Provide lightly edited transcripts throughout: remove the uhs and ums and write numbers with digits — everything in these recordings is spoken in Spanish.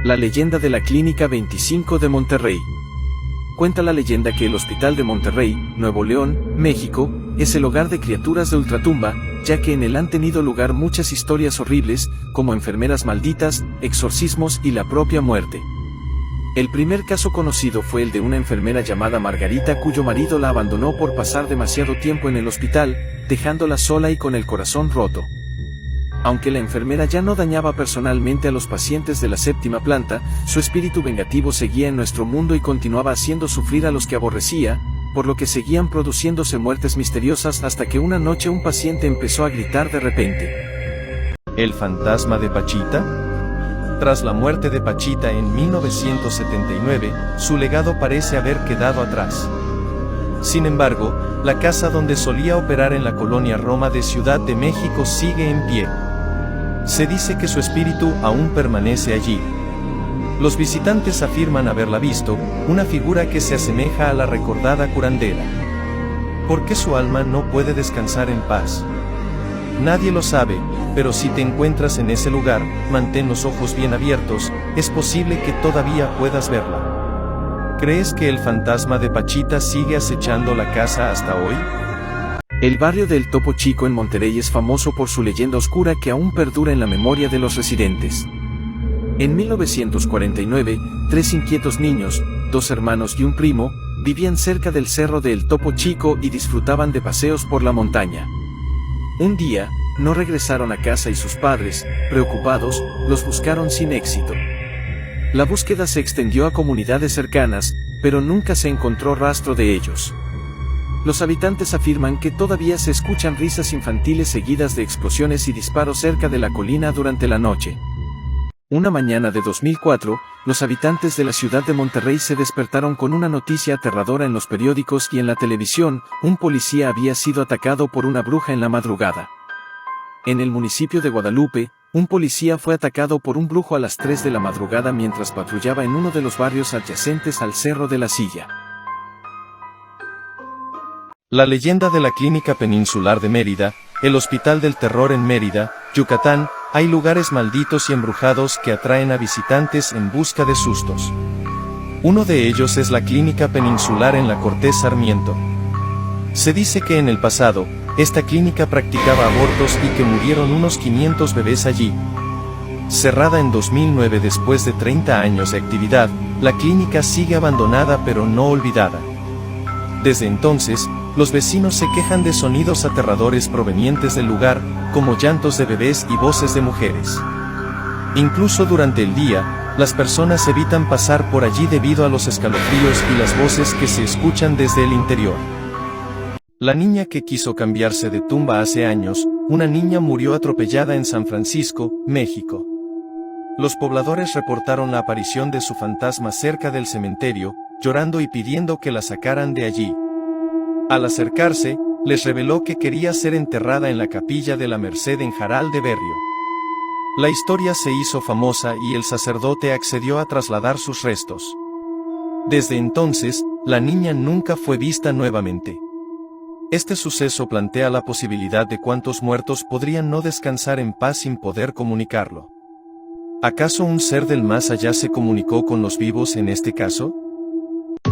La leyenda de la Clínica 25 de Monterrey. Cuenta la leyenda que el Hospital de Monterrey, Nuevo León, México, es el hogar de criaturas de ultratumba, ya que en él han tenido lugar muchas historias horribles, como enfermeras malditas, exorcismos y la propia muerte. El primer caso conocido fue el de una enfermera llamada Margarita cuyo marido la abandonó por pasar demasiado tiempo en el hospital, dejándola sola y con el corazón roto. Aunque la enfermera ya no dañaba personalmente a los pacientes de la séptima planta, su espíritu vengativo seguía en nuestro mundo y continuaba haciendo sufrir a los que aborrecía, por lo que seguían produciéndose muertes misteriosas hasta que una noche un paciente empezó a gritar de repente: ¿El fantasma de Pachita? Tras la muerte de Pachita en 1979, su legado parece haber quedado atrás. Sin embargo, la casa donde solía operar en la colonia Roma de Ciudad de México sigue en pie. Se dice que su espíritu aún permanece allí. Los visitantes afirman haberla visto, una figura que se asemeja a la recordada curandera. ¿Por qué su alma no puede descansar en paz? Nadie lo sabe, pero si te encuentras en ese lugar, mantén los ojos bien abiertos, es posible que todavía puedas verla. ¿Crees que el fantasma de Pachita sigue acechando la casa hasta hoy? El barrio del Topo Chico en Monterrey es famoso por su leyenda oscura que aún perdura en la memoria de los residentes. En 1949, 3 inquietos niños, 2 hermanos y un primo, vivían cerca del cerro del Topo Chico y disfrutaban de paseos por la montaña. Un día, no regresaron a casa y sus padres, preocupados, los buscaron sin éxito. La búsqueda se extendió a comunidades cercanas, pero nunca se encontró rastro de ellos. Los habitantes afirman que todavía se escuchan risas infantiles seguidas de explosiones y disparos cerca de la colina durante la noche. Una mañana de 2004, los habitantes de la ciudad de Monterrey se despertaron con una noticia aterradora en los periódicos y en la televisión: un policía había sido atacado por una bruja en la madrugada. En el municipio de Guadalupe, un policía fue atacado por un brujo a las 3 de la madrugada mientras patrullaba en uno de los barrios adyacentes al Cerro de la Silla. La leyenda de la Clínica Peninsular de Mérida, el Hospital del Terror en Mérida, Yucatán. Hay lugares malditos y embrujados que atraen a visitantes en busca de sustos. Uno de ellos es la Clínica Peninsular en la Cortés Sarmiento. Se dice que en el pasado, esta clínica practicaba abortos y que murieron unos 500 bebés allí. Cerrada en 2009 después de 30 años de actividad, la clínica sigue abandonada pero no olvidada. Desde entonces, los vecinos se quejan de sonidos aterradores provenientes del lugar, como llantos de bebés y voces de mujeres. Incluso durante el día, las personas evitan pasar por allí debido a los escalofríos y las voces que se escuchan desde el interior. La niña que quiso cambiarse de tumba hace años, una niña murió atropellada en San Francisco, México. Los pobladores reportaron la aparición de su fantasma cerca del cementerio, llorando y pidiendo que la sacaran de allí. Al acercarse, les reveló que quería ser enterrada en la capilla de la Merced en Jaral de Berrio. La historia se hizo famosa y el sacerdote accedió a trasladar sus restos. Desde entonces, la niña nunca fue vista nuevamente. Este suceso plantea la posibilidad de cuántos muertos podrían no descansar en paz sin poder comunicarlo. ¿Acaso un ser del más allá se comunicó con los vivos en este caso?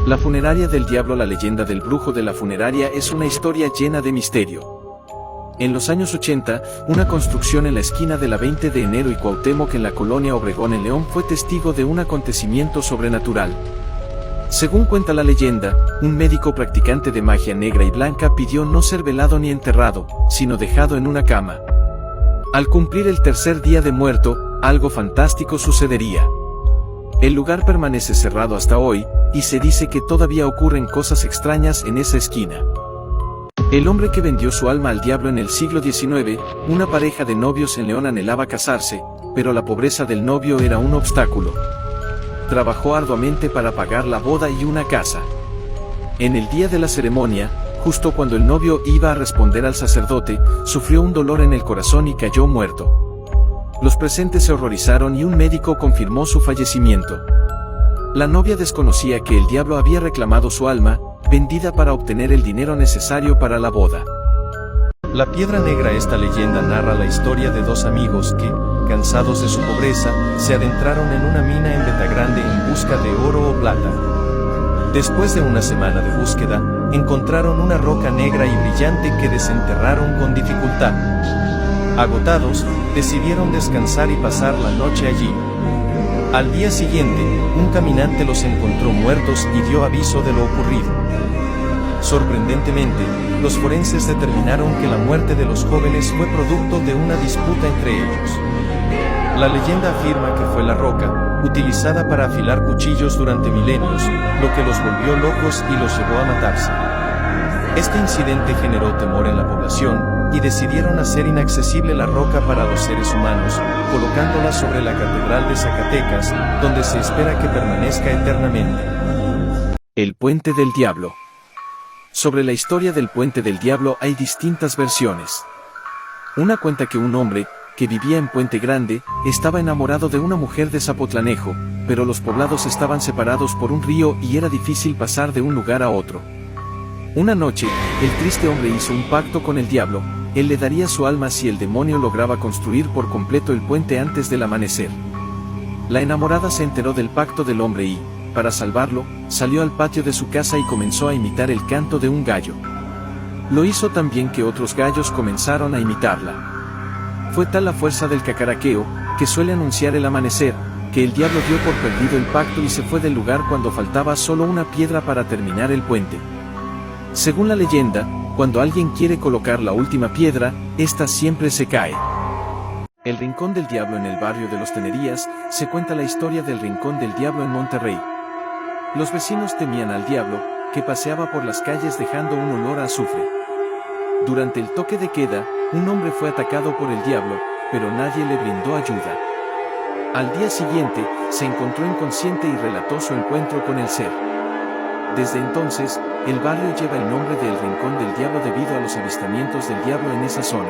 La funeraria del diablo. La leyenda del brujo de la funeraria es una historia llena de misterio. En los años 80, una construcción en la esquina de la 20 de enero y Cuauhtémoc en la colonia Obregón en León fue testigo de un acontecimiento sobrenatural. Según cuenta la leyenda, un médico practicante de magia negra y blanca pidió no ser velado ni enterrado, sino dejado en una cama. Al cumplir el tercer día de muerto, algo fantástico sucedería. El lugar permanece cerrado hasta hoy, y se dice que todavía ocurren cosas extrañas en esa esquina. El hombre que vendió su alma al diablo en el siglo XIX, una pareja de novios en León anhelaba casarse, pero la pobreza del novio era un obstáculo. Trabajó arduamente para pagar la boda y una casa. En el día de la ceremonia, justo cuando el novio iba a responder al sacerdote, sufrió un dolor en el corazón y cayó muerto. Los presentes se horrorizaron y un médico confirmó su fallecimiento. La novia desconocía que el diablo había reclamado su alma, vendida para obtener el dinero necesario para la boda. La Piedra Negra. Esta leyenda narra la historia de 2 amigos que, cansados de su pobreza, se adentraron en una mina en Betagrande en busca de oro o plata. Después de una semana de búsqueda, encontraron una roca negra y brillante que desenterraron con dificultad. Agotados, decidieron descansar y pasar la noche allí. Al día siguiente, un caminante los encontró muertos y dio aviso de lo ocurrido. Sorprendentemente, los forenses determinaron que la muerte de los jóvenes fue producto de una disputa entre ellos. La leyenda afirma que fue la roca, utilizada para afilar cuchillos durante milenios, lo que los volvió locos y los llevó a matarse. Este incidente generó temor en la población, y decidieron hacer inaccesible la roca para los seres humanos, colocándola sobre la Catedral de Zacatecas, donde se espera que permanezca eternamente. El Puente del Diablo. Sobre la historia del Puente del Diablo hay distintas versiones. Una cuenta que un hombre, que vivía en Puente Grande, estaba enamorado de una mujer de Zapotlanejo, pero los poblados estaban separados por un río y era difícil pasar de un lugar a otro. Una noche, el triste hombre hizo un pacto con el diablo. Él le daría su alma si el demonio lograba construir por completo el puente antes del amanecer. La enamorada se enteró del pacto del hombre y, para salvarlo, salió al patio de su casa y comenzó a imitar el canto de un gallo. Lo hizo tan bien que otros gallos comenzaron a imitarla. Fue tal la fuerza del cacaraqueo, que suele anunciar el amanecer, que el diablo dio por perdido el pacto y se fue del lugar cuando faltaba solo una piedra para terminar el puente. Según la leyenda, cuando alguien quiere colocar la última piedra, ésta siempre se cae. El Rincón del Diablo en el barrio de Los Tenerías, se cuenta la historia del Rincón del Diablo en Monterrey. Los vecinos temían al diablo, que paseaba por las calles dejando un olor a azufre. Durante el toque de queda, un hombre fue atacado por el diablo, pero nadie le brindó ayuda. Al día siguiente, se encontró inconsciente y relató su encuentro con el ser. Desde entonces, el barrio lleva el nombre de El Rincón del Diablo debido a los avistamientos del diablo en esa zona.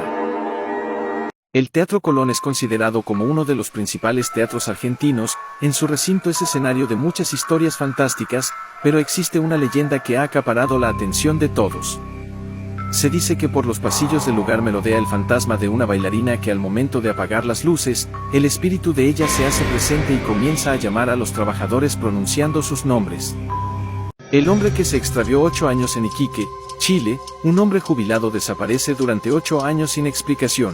El Teatro Colón es considerado como uno de los principales teatros argentinos. En su recinto es escenario de muchas historias fantásticas, pero existe una leyenda que ha acaparado la atención de todos. Se dice que por los pasillos del lugar melodea el fantasma de una bailarina que al momento de apagar las luces, el espíritu de ella se hace presente y comienza a llamar a los trabajadores pronunciando sus nombres. El hombre que se extravió 8 años en Iquique, Chile, un hombre jubilado desaparece durante 8 años sin explicación.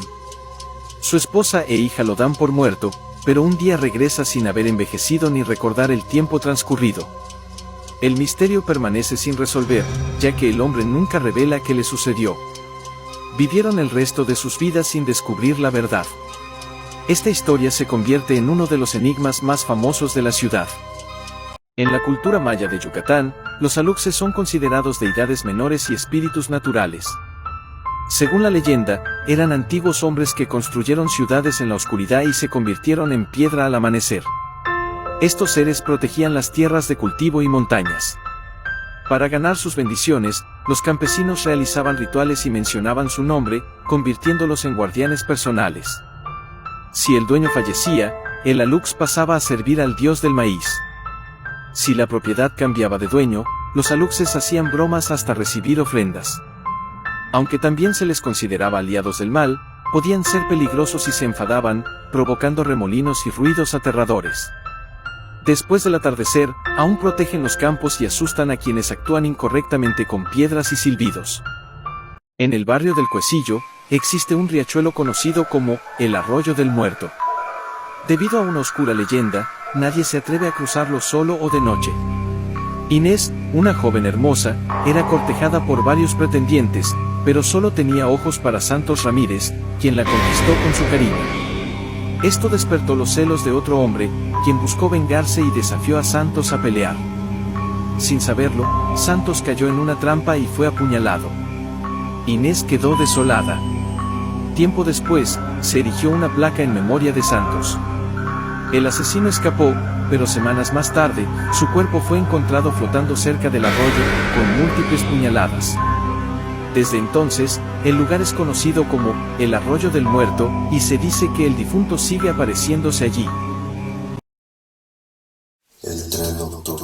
Su esposa e hija lo dan por muerto, pero un día regresa sin haber envejecido ni recordar el tiempo transcurrido. El misterio permanece sin resolver, ya que el hombre nunca revela qué le sucedió. Vivieron el resto de sus vidas sin descubrir la verdad. Esta historia se convierte en uno de los enigmas más famosos de la ciudad. En la cultura maya de Yucatán, los aluxes son considerados deidades menores y espíritus naturales. Según la leyenda, eran antiguos hombres que construyeron ciudades en la oscuridad y se convirtieron en piedra al amanecer. Estos seres protegían las tierras de cultivo y montañas. Para ganar sus bendiciones, los campesinos realizaban rituales y mencionaban su nombre, convirtiéndolos en guardianes personales. Si el dueño fallecía, el alux pasaba a servir al dios del maíz. Si la propiedad cambiaba de dueño, los aluxes hacían bromas hasta recibir ofrendas. Aunque también se les consideraba aliados del mal, podían ser peligrosos si se enfadaban, provocando remolinos y ruidos aterradores. Después del atardecer, aún protegen los campos y asustan a quienes actúan incorrectamente con piedras y silbidos. En el barrio del Cuecillo, existe un riachuelo conocido como el Arroyo del Muerto. Debido a una oscura leyenda, nadie se atreve a cruzarlo solo o de noche. Inés, una joven hermosa, era cortejada por varios pretendientes, pero solo tenía ojos para Santos Ramírez, quien la conquistó con su cariño. Esto despertó los celos de otro hombre, quien buscó vengarse y desafió a Santos a pelear. Sin saberlo, Santos cayó en una trampa y fue apuñalado. Inés quedó desolada. Tiempo después, se erigió una placa en memoria de Santos. El asesino escapó, pero semanas más tarde, su cuerpo fue encontrado flotando cerca del arroyo, con múltiples puñaladas. Desde entonces, el lugar es conocido como el Arroyo del Muerto, y se dice que el difunto sigue apareciéndose allí. El tren nocturno.